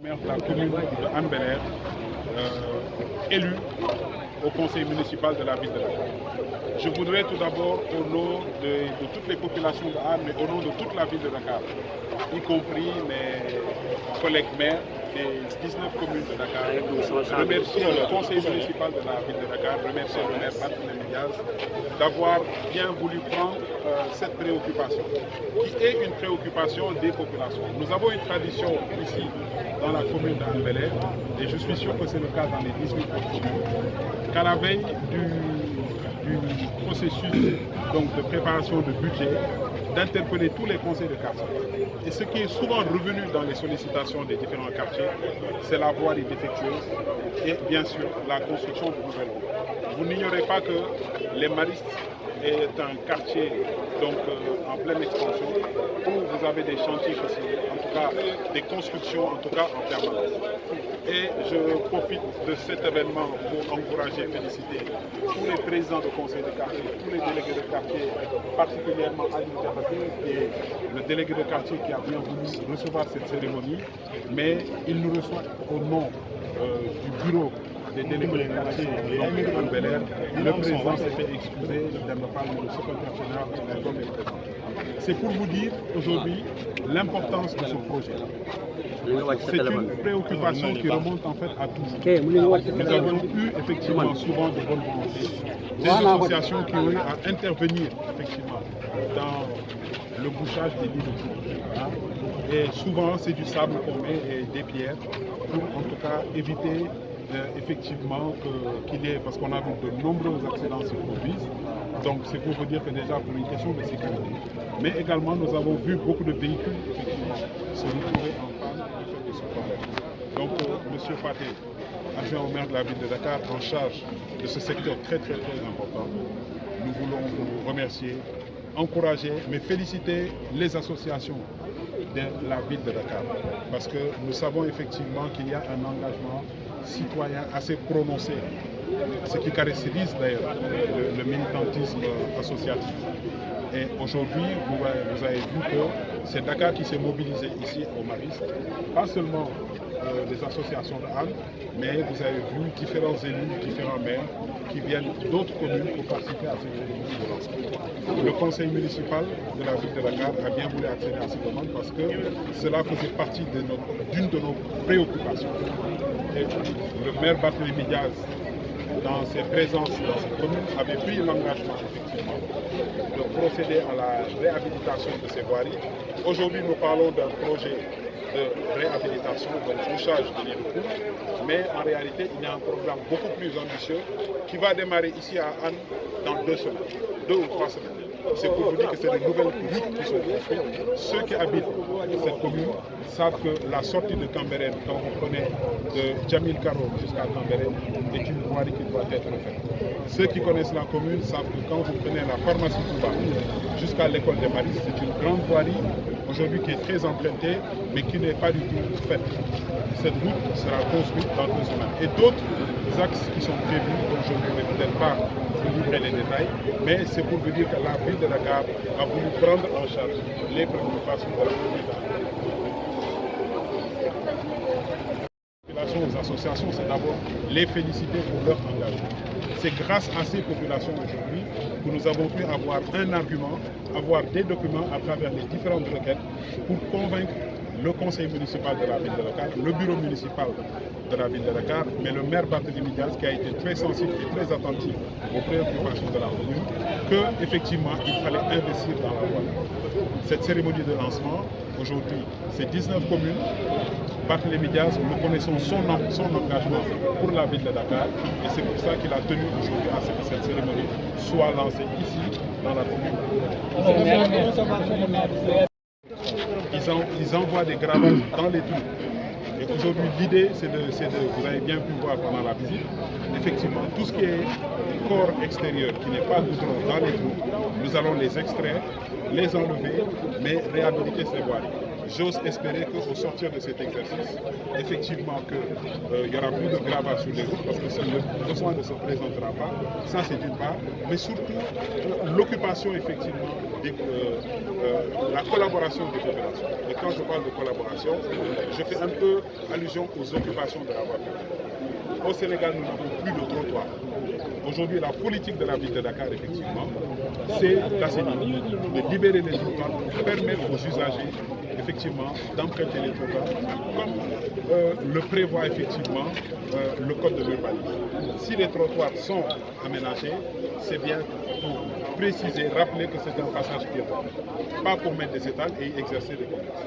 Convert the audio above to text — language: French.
Maire de la commune de Hann Bel-Air, élu au conseil municipal de la ville de Dakar. Je voudrais tout d'abord, au nom de toutes les populations de Hann, mais au nom de toute la ville de Dakar, y compris mes collègues maires des 19 communes de Dakar, remercier le conseil municipal de la ville de Dakar, remercier le maire Barthélémy Diaz d'avoir bien voulu prendre cette préoccupation, qui est une préoccupation des populations. Nous avons une tradition ici dans la commune d'Hann Bel-Air, et je suis sûr que c'est le cas dans les 18 autres communes, qu'à la veille du processus donc, de préparation de budget, d'interpeller tous les conseils de quartier. Et ce qui est souvent revenu dans les sollicitations des différents quartiers, c'est la voirie défectueuse et bien sûr la construction de nouvelles routes. Vous n'ignorez pas que les Maristes est un quartier donc, en pleine expansion où vous avez des chantiers possibles, en tout cas des constructions en tout cas en permanence. Et je profite de cet événement pour encourager et féliciter tous les présidents de conseil de quartier, tous les délégués de quartier, particulièrement Ali Diabaté, qui est le délégué de quartier qui a bien voulu recevoir cette cérémonie, mais il nous reçoit au nom du bureau des délégués de quartier de Hann Bel-Air. Le président s'est fait excuser, le secrétaire général est présent. C'est pour vous dire aujourd'hui l'importance de ce projet. C'est une préoccupation qui remonte en fait à tous. Nous avons eu effectivement souvent de bonnes volontés, des associations qui ont eu à intervenir effectivement dans le bouchage des lits de trou. Et souvent c'est du sable qu'on met et des pierres pour en tout cas éviter effectivement qu'il y ait, parce qu'on a vu de nombreux accidents se produisent, donc c'est pour vous dire que déjà pour une question de sécurité, mais également nous avons vu beaucoup de véhicules effectivement se retrouver en panne du fait de ce problème. Donc M. Pathé, adjoint au maire de la ville de Dakar, en charge de ce secteur très important, nous voulons vous remercier, encourager, mais féliciter les associations de la ville de Dakar, parce que nous savons effectivement qu'il y a un engagement citoyen assez prononcé, ce qui caractérise d'ailleurs le militantisme associatif. Et aujourd'hui, vous avez vu que c'est Dakar qui s'est mobilisé ici au Mariste, pas seulement les associations de Hann, mais vous avez vu différents élus, différents maires qui viennent d'autres communes pour participer à cette cérémonie de lancement. Le conseil municipal de la ville de Dakar a bien voulu accéder à ces demandes parce que cela faisait partie d'une de nos préoccupations. Et le maire Barthélémy Diaz, dans ses présences dans cette commune, avait pris l'engagement effectivement de procéder à la réhabilitation de ces voiries. Aujourd'hui, nous parlons d'un projet de réhabilitation, donc bouchage de l'île de Cour, mais en réalité, il y a un programme beaucoup plus ambitieux qui va démarrer ici à Hann dans 2 semaines, 2 ou 3 semaines. C'est pour vous dire que c'est de nouvelles routes qui sont construites. Ceux qui habitent cette commune savent que la sortie de Cambérène, quand vous prenez de Djamil Karo jusqu'à Cambérène, est une voirie qui doit être faite. Ceux qui connaissent la commune savent que quand vous prenez la pharmacie Touba jusqu'à l'école des Maris, c'est une grande voirie aujourd'hui qui est très empruntée, mais qui n'est pas du tout faite. Cette route sera construite dans 2 semaines. Et d'autres axes qui sont prévus, dont je ne vais peut-être pas vous livrer les détails, mais c'est pour vous dire que la ville de Dakar a voulu prendre en charge les préoccupations de la commune. Aux associations, c'est d'abord les féliciter pour leur engagement. C'est grâce à ces populations aujourd'hui que nous avons pu avoir un argument, avoir des documents à travers les différentes requêtes pour convaincre le conseil municipal de la ville de Dakar, le bureau municipal de la ville de Dakar, mais le maire Barthélémy Diaz qui a été très sensible et très attentif aux préoccupations de la commune, qu'effectivement il fallait investir dans la voie. Cette cérémonie de lancement, aujourd'hui, c'est 19 communes. Barthélémy Diaz, nous connaissons son engagement pour la ville de Dakar et c'est pour ça qu'il a tenu aujourd'hui à ce que cette cérémonie soit lancée ici, dans la commune. Ils envoient des gravages dans les trous. Et aujourd'hui, l'idée, c'est de, vous avez bien pu voir pendant la visite, effectivement, tout ce qui est corps extérieur, qui n'est pas goudron dans les trous, nous allons les extraire, les enlever, mais réhabiliter ces voiries. j'ose espérer qu'au sortir de cet exercice, effectivement qu'il y aura plus de gravats sur les routes parce que le besoin ne se présentera pas. Ça, c'est d'une part. Mais surtout, l'occupation, effectivement, la collaboration des populations. Et quand je parle de collaboration, je fais un peu allusion aux occupations de la voie publique. Au Sénégal, nous n'avons plus de trottoirs. Aujourd'hui, la politique de la ville de Dakar, effectivement, c'est d'assainir, de libérer les trottoirs pour permettre aux usagers, effectivement, d'emprunter les trottoirs, comme le prévoit effectivement le code de l'urbanisme. Si les trottoirs sont aménagés, c'est bien pour préciser, rappeler que c'est un passage piéton, pas pour mettre des étals et exercer des commerces.